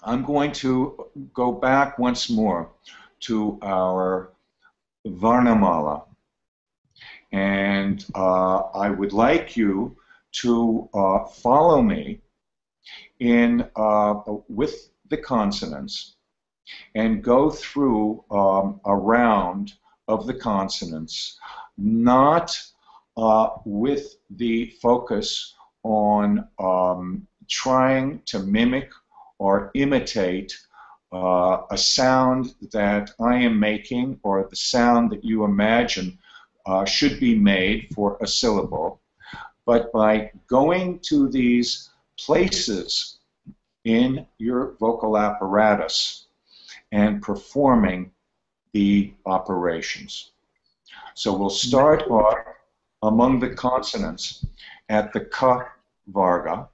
I'm going to go back once more to our Varnamala, and I would like you to follow me in with the consonants and go through a round of the consonants, not with the focus on trying to mimic or imitate a sound that I am making or the sound that you imagine should be made for a syllable, but by going to these places in your vocal apparatus and performing the operations. So we'll start off among the consonants at the ka varga,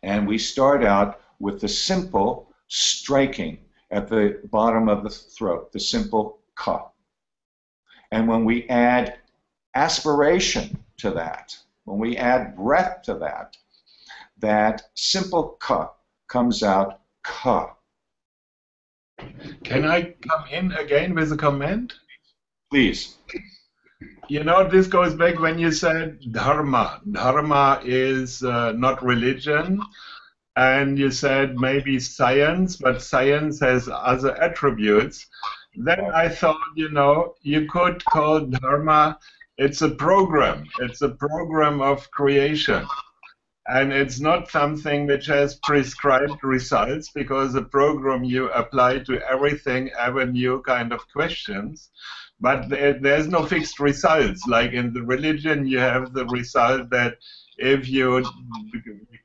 and we start out with the simple striking at the bottom of the throat, the simple ka. And when we add aspiration to that, when we add breath to that, that simple ka comes out ka. Can I come in again with a comment? Please. You know, this goes back when you said Dharma. Dharma is not religion, and you said maybe science, but science has other attributes. Then I thought, you know, you could call Dharma, it's a program. It's a program of creation. And it's not something which has prescribed results, because the program you apply to everything, every new kind of questions. But there's no fixed results. Like in the religion, you have the result that if you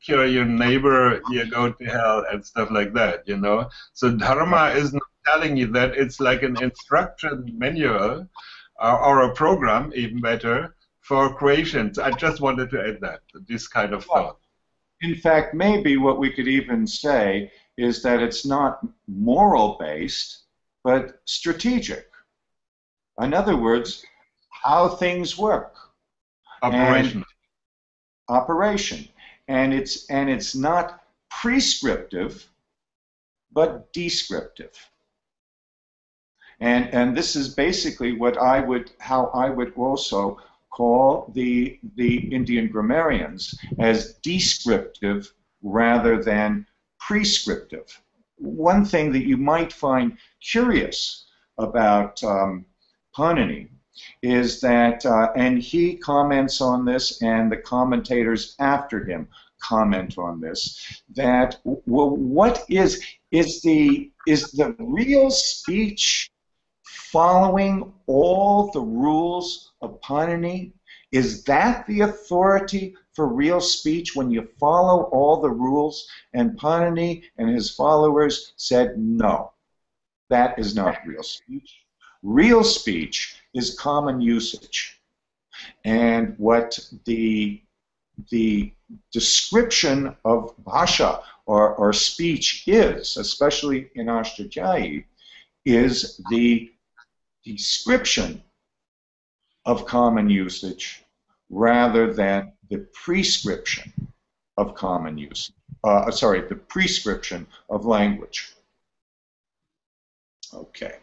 cure your neighbor, you go to hell and stuff like that, you know. So Dharma is not telling you that. It's like an instruction manual or a program, even better, for creation. I just wanted to add that, this kind of thought. In fact, maybe what we could even say is that it's not moral-based, but strategic. In other words, how things work. Operation. Operation. And it's not prescriptive, but descriptive. And this is basically what how I would also call the Indian grammarians, as descriptive rather than prescriptive. One thing that you might find curious about Panini is that, and he comments on this, and the commentators after him comment on this, that, well, what is the real speech following all the rules of Panini? Is that the authority for real speech, when you follow all the rules? And Panini and his followers said, no, that is not real speech. Real speech is common usage. And what the description of bhasha, or speech, is, especially in Ashtadhyayi, is the description of common usage rather than the prescription of common use. The prescription of language. Okay.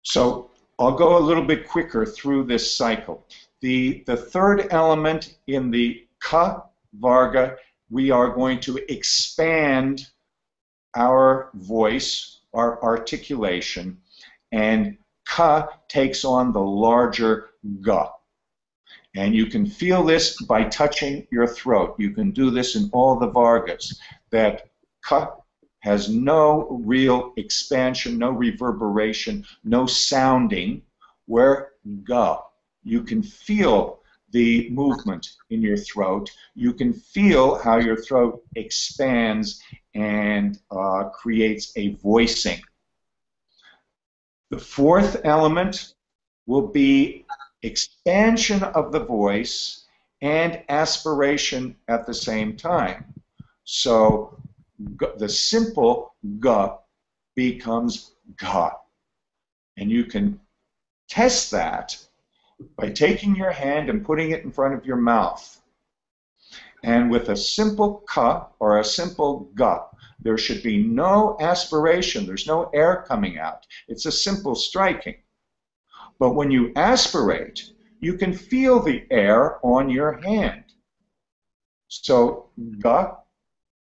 So I'll go a little bit quicker through this cycle. The third element in the ka varga, we are going to expand our voice, our articulation, and ka takes on the larger ga. And you can feel this by touching your throat. You can do this in all the vargas, that ka has no real expansion, no reverberation, no sounding, where ga, you can feel the movement in your throat. You can feel how your throat expands and creates a voicing. The fourth element will be expansion of the voice and aspiration at the same time. So the simple ga becomes ga. And you can test that by taking your hand and putting it in front of your mouth And with a simple ka or a simple ga, there should be no aspiration. There's no air coming out. It's a simple striking. But when you aspirate, you can feel the air on your hand. So ga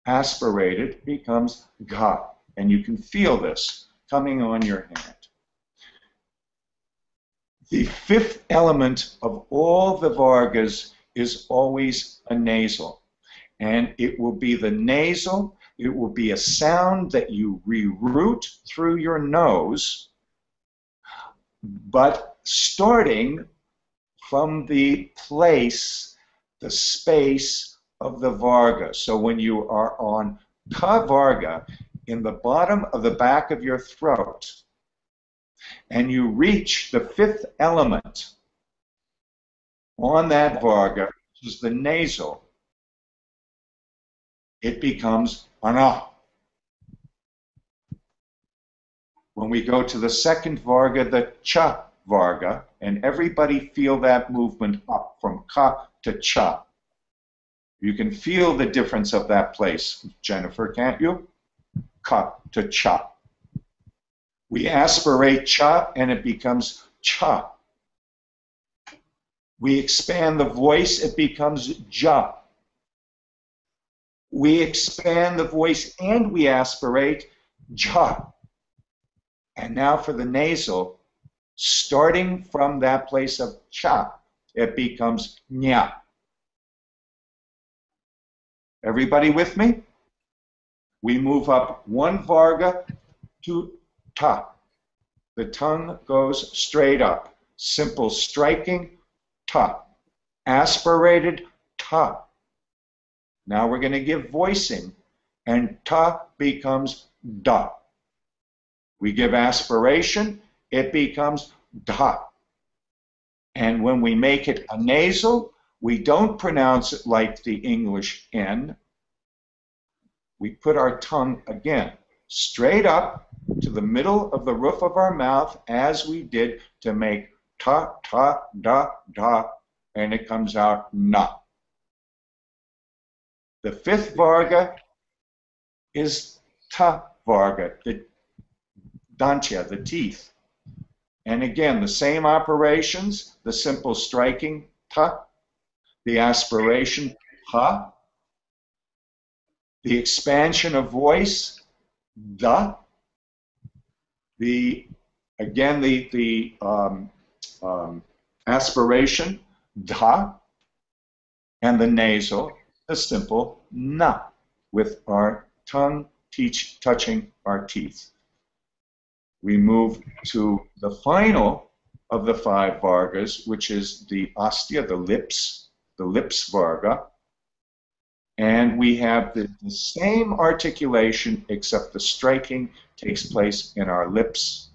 aspirated becomes ga, and you can feel this coming on your hand. The fifth element of all the Vargas is always a nasal, and it will be the nasal. It will be a sound that you reroute through your nose, but starting from the place, the space of the Varga. So when you are on Ka Varga, in the bottom of the back of your throat, and you reach the fifth element on that Varga, which is the nasal, it becomes Ana. When we go to the second Varga, the Cha Varga, and everybody feel that movement up from Ka to Cha. You can feel the difference of that place, Jennifer, can't you? Ka to Cha. We aspirate Cha and it becomes Cha. We expand the voice, it becomes Ja. We expand the voice and we aspirate Ja. And now for the nasal, starting from that place of Cha, it becomes Nya. Everybody with me? We move up one Varga to Ta. The tongue goes straight up. Simple striking, Ta. Aspirated, Ta. Now we're going to give voicing, and Ta becomes Da. We give aspiration, it becomes Da. And when we make it a nasal, we don't pronounce it like the English N. We put our tongue, again, straight up to the middle of the roof of our mouth as we did to make ta, ta, da, da, and it comes out na. The fifth Varga is ta Varga, the dantia, the teeth. And again, the same operations, the simple striking, ta, the aspiration, ha, the expansion of voice, da, the aspiration, da, and the nasal, the simple na, with our tongue touching our teeth. We move to the final of the five Vargas, which is the ostia, the lips Varga. And we have the same articulation, except the striking takes place in our lips.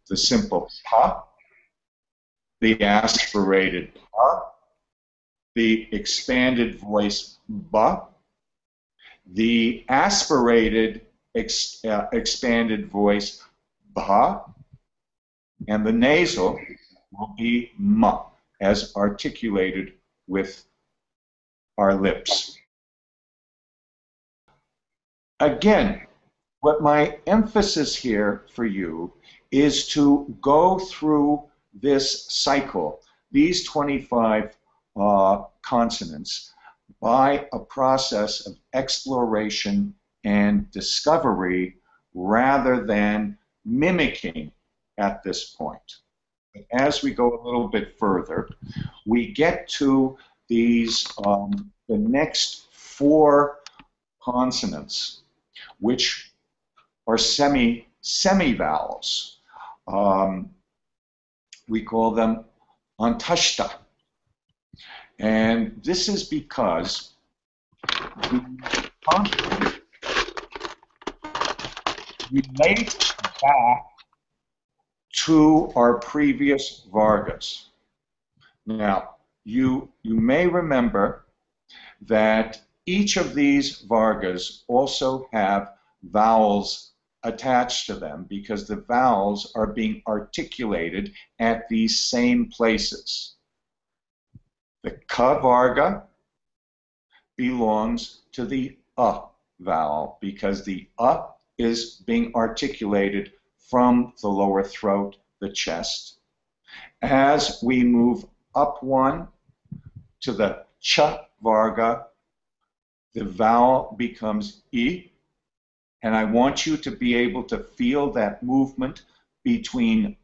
The simple pa, the aspirated pa, the expanded voice ba, the aspirated expanded voice ba, and the nasal will be ma, as articulated with our lips. Again, what my emphasis here for you is to go through this cycle, these 25 consonants, by a process of exploration and discovery rather than mimicking at this point. But as we go a little bit further, we get to these, the next four consonants, which are semi-vowels. We call them antashta. And this is because we relate back to our previous Vargas. Now, you may remember that each of these Vargas also have vowels attached to them because the vowels are being articulated at these same places. The Ka Varga belongs to the vowel, because the is being articulated from the lower throat, the chest. As we move up one to the ch varga, the vowel becomes I, and I want you to be able to feel that movement between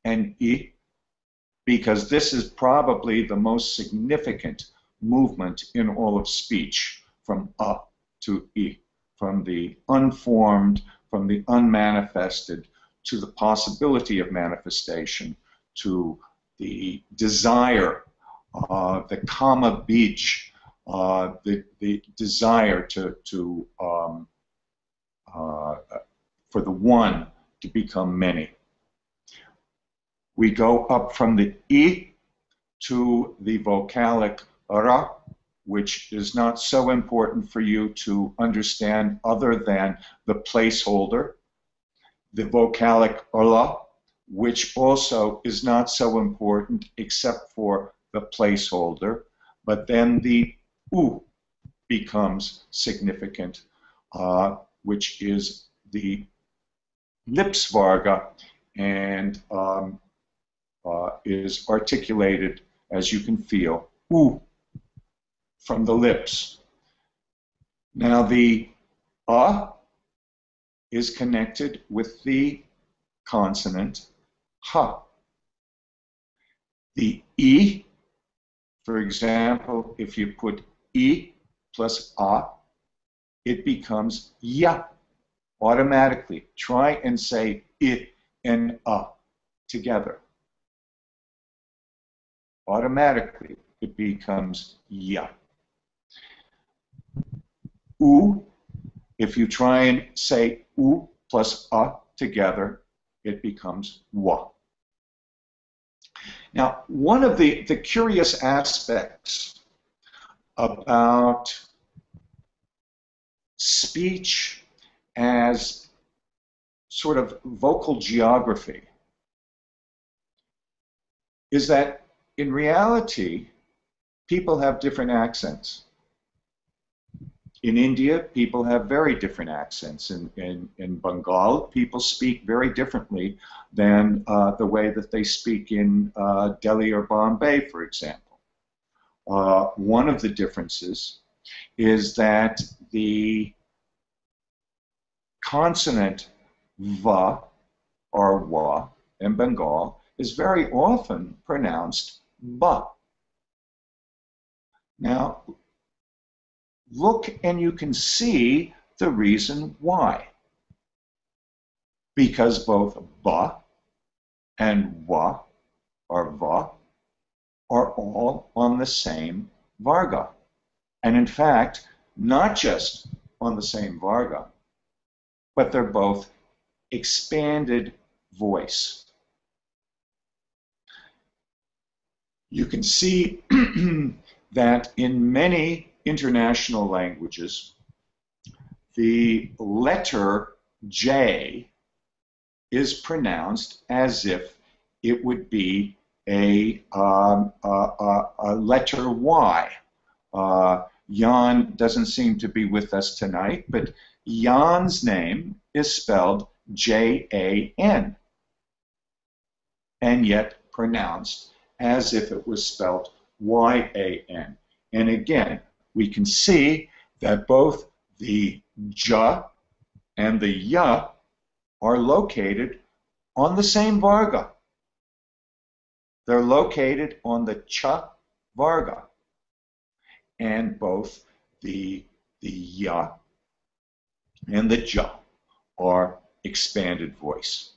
and I, because this is probably the most significant movement in all of speech, from to I, from the unformed, from the unmanifested, to the possibility of manifestation, to the desire, the kama bij, the desire for the one to become many. We go up from the I to the vocalic ra, which is not so important for you to understand other than the placeholder. The vocalic la, which also is not so important except for the placeholder, but then the u becomes significant, which is the lips varga, and is articulated, as you can feel, u from the lips. Now the is connected with the consonant ha. The I, for example, if you put I plus it becomes ya automatically. Try and say I and together. Automatically, it becomes ya. U, if you try and say u plus together, it becomes wa. Now, one of the curious aspects about speech as sort of vocal geography is that in reality, people have different accents. In India, people have very different accents. In Bengal, people speak very differently than the way that they speak in Delhi or Bombay, for example. One of the differences is that the consonant va or wa in Bengal is very often pronounced ba. Now, look and you can see the reason why. Because both ba and wa or va are all on the same varga. And in fact, not just on the same varga, but they're both expanded voice. You can see that in many international languages, the letter J is pronounced as if it would be a letter Y. Jan doesn't seem to be with us tonight, but Jan's name is spelled J-A-N, and yet pronounced as if it was spelled Y-A-N. And again, we can see that both the ja and the ya are located on the same varga. They're located on the cha varga. And both the ya and the ja are expanded voice.